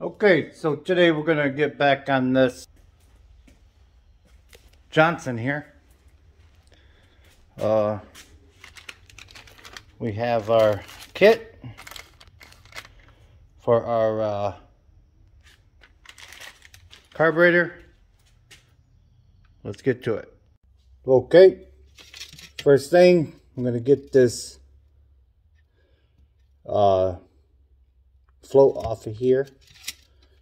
Okay, so today we're gonna get back on this Johnson here. We have our kit for our carburetor. Let's get to it. Okay, first thing, I'm gonna get this float off of here.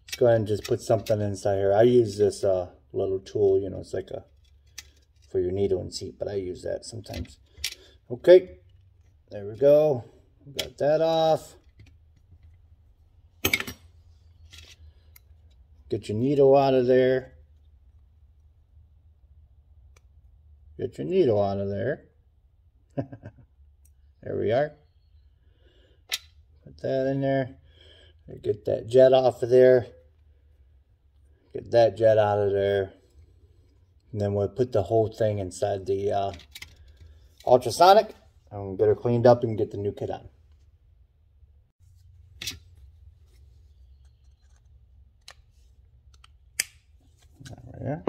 Let's go ahead and just put something inside here. I use this little tool, you know, it's like a for your needle and seat, but I use that sometimes. Okay, there we go. Got that off. Get your needle out of there. Get your needle out of there. There we are. Put that in there. Get that jet off of there. Get that jet out of there. And then we'll put the whole thing inside the ultrasonic. And we'll get her cleaned up and get the new kit on. There.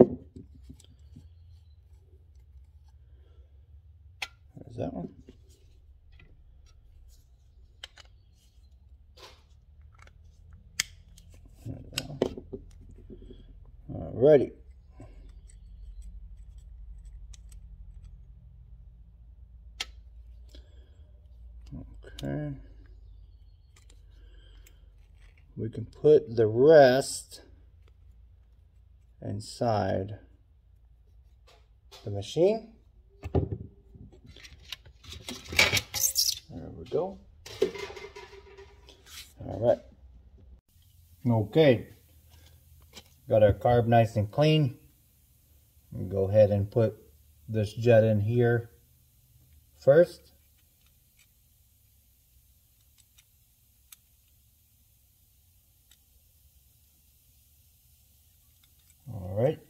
There's that one. There we go. Alrighty. Okay. We can put the rest inside the machine. There we go. All right. Okay. Got our carb nice and clean. We'll go ahead and put this jet in here first. All right.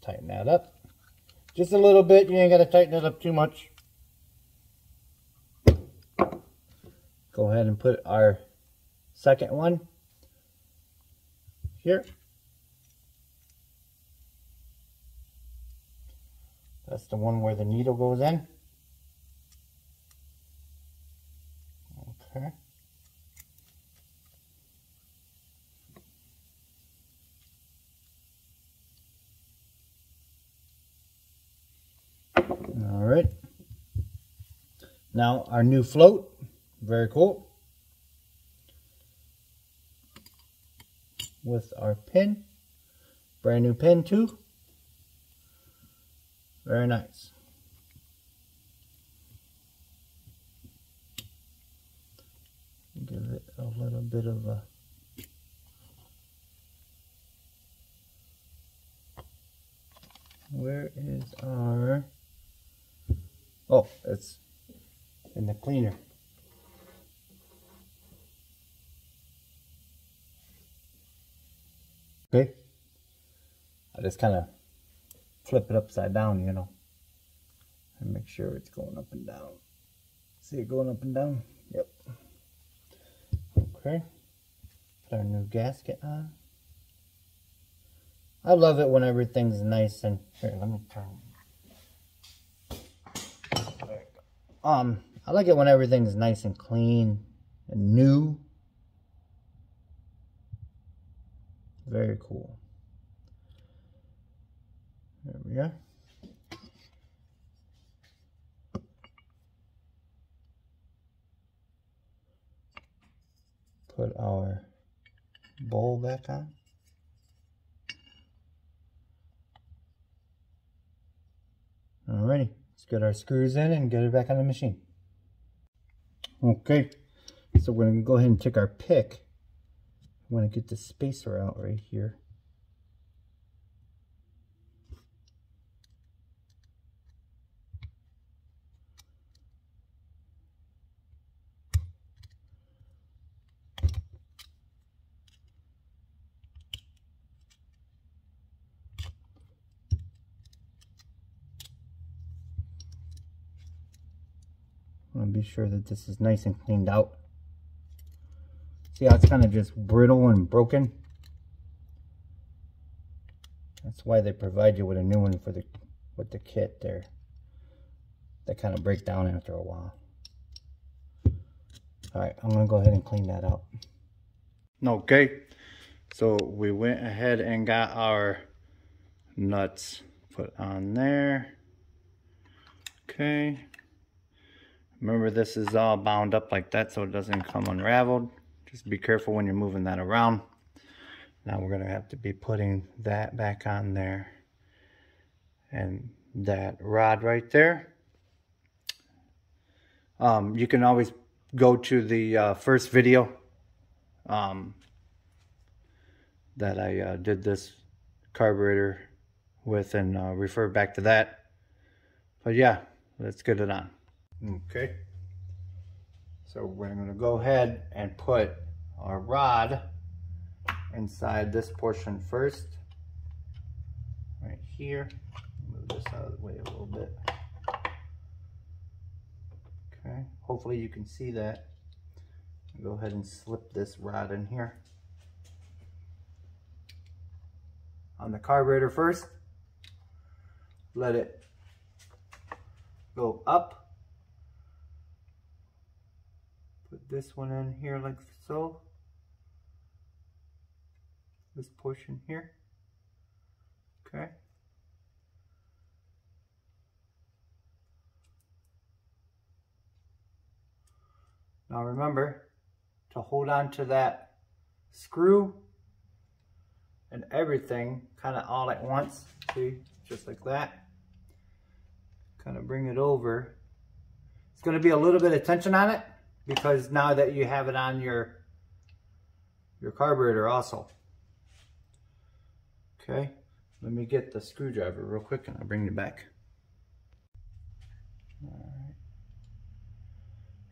Tighten that up. Just a little bit. You ain't got to tighten it up too much. Go ahead and put our second one here. That's the one where the needle goes in. Okay. All right. Now our new float. Very cool. With our pin. Brand new pin too. Very nice. Give it a little bit of a where is our oh, it's in the cleaner. Okay. I just kind of flip it upside down, you know, and make sure it's going up and down. See it going up and down? Yep. Okay. Put our new gasket on. I love it when everything's nice and here, let me turn. There you go. I like it when everything's nice and clean and new. Very cool. There we are. Put our bowl back on. Alrighty, let's get our screws in and get it back on the machine. Okay, so we're going to go ahead and take our pick. I want to get the spacer out right here. I want to be sure that this is nice and cleaned out. See how it's kind of just brittle and broken? That's why they provide you with a new one for the with the kit there. They kind of break down after a while. Alright, I'm going to go ahead and clean that out. Okay, so we went ahead and got our nuts put on there. Okay. Remember, this is all bound up like that so it doesn't come unraveled. Just be careful when you're moving that around. Now we're going to have to be putting that back on there. And that rod right there. You can always go to the first video that I did this carburetor with and refer back to that. But yeah, let's get it on. Okay, so we're going to go ahead and put our rod inside this portion first, right here. Move this out of the way a little bit. Okay, hopefully you can see that. Go ahead and slip this rod in here on the carburetor first. Let it go up. Put this one in here like so. This portion here. Okay. Now remember to hold on to that screw and everything kind of all at once. See, just like that. Kind of bring it over. It's going to be a little bit of tension on it because now that you have it on your carburetor also. Okay, let me get the screwdriver real quick and I'll bring you back. All right.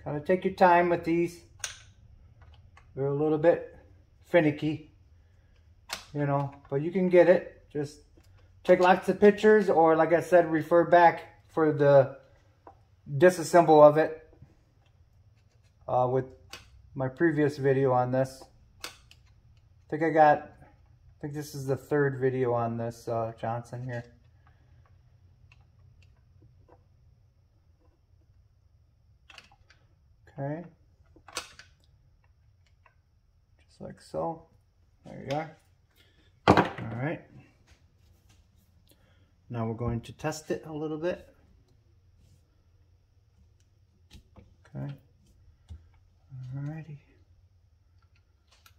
Kind of take your time with these. They're a little bit finicky, you know, but you can get it. Just take lots of pictures, or like I said, refer back for the disassemble of it with my previous video on this. I think this is the third video on this Johnson here. Okay, just like so. There you are. All right. Now we're going to test it a little bit. Okay. Alrighty.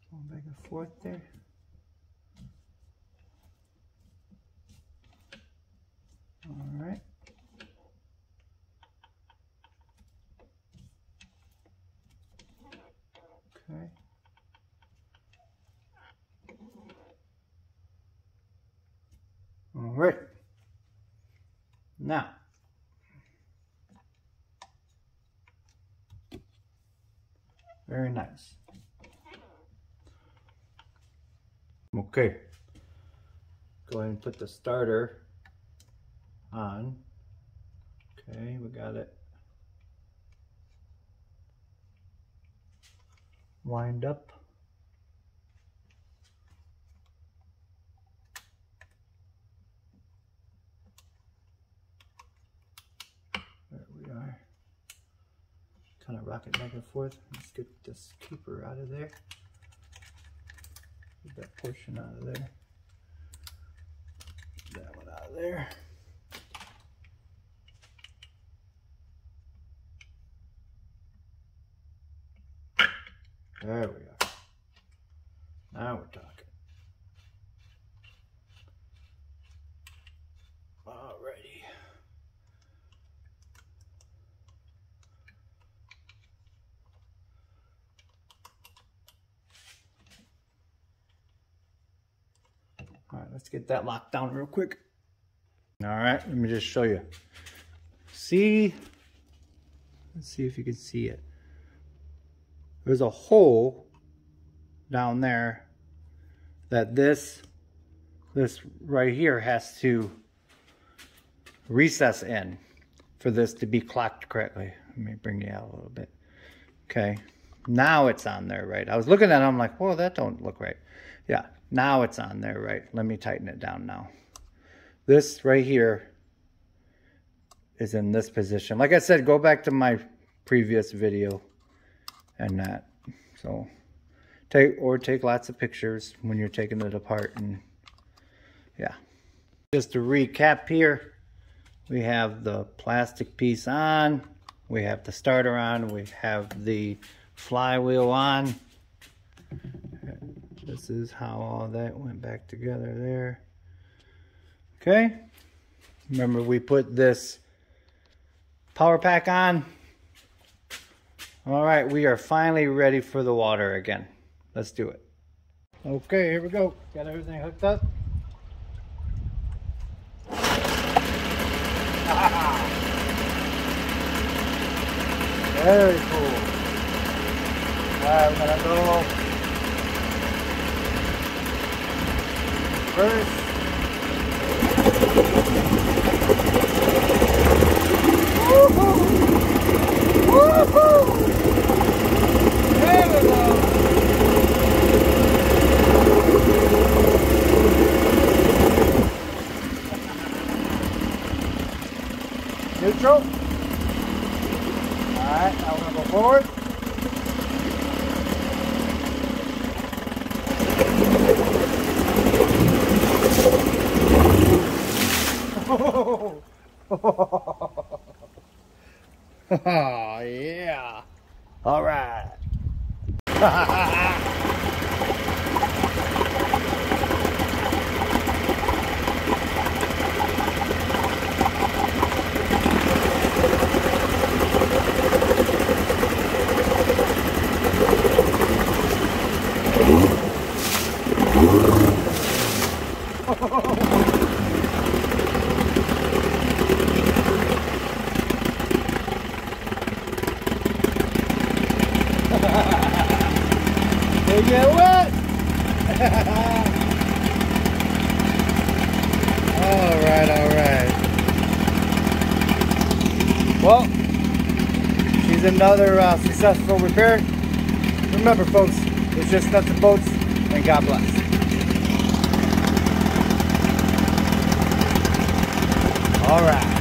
Going back and forth there. All right. Okay. All right. Now, very nice. Okay. Go ahead and put the starter on. Okay, we got it wind up. There we are. Kind of rock it back and forth. Let's get this keeper out of there. Get that portion out of there. That one out of there. There we are. Now we're talking. Alrighty. Alright, let's get that locked down real quick. Alright, let me just show you. See? Let's see if you can see it. There's a hole down there that this right here has to recess in for this to be clocked correctly. Let me bring you out a little bit. Okay, Now it's on there right. I was looking at it, I'm like, whoa, that don't look right. Yeah, now it's on there right. Let me tighten it down now. This right here is in this position. Like I said, go back to my previous video and that. So take lots of pictures when you're taking it apart. And yeah, just to recap here, we have the plastic piece on, we have the starter on, we have the flywheel on. This is how all that went back together there. Okay, remember we put this power pack on. All right, we are finally ready for the water again. Let's do it. Okay, here we go. Got everything hooked up. Very cool. All right, we're gonna go first. Woohoo! Woohoo! There we go. Neutral. Alright, now we're going to go forward. Oh, yeah. All right. They get wet. All right. Well, she's another successful repair. Remember, folks, it's just nuts and bolts, and God bless. All right.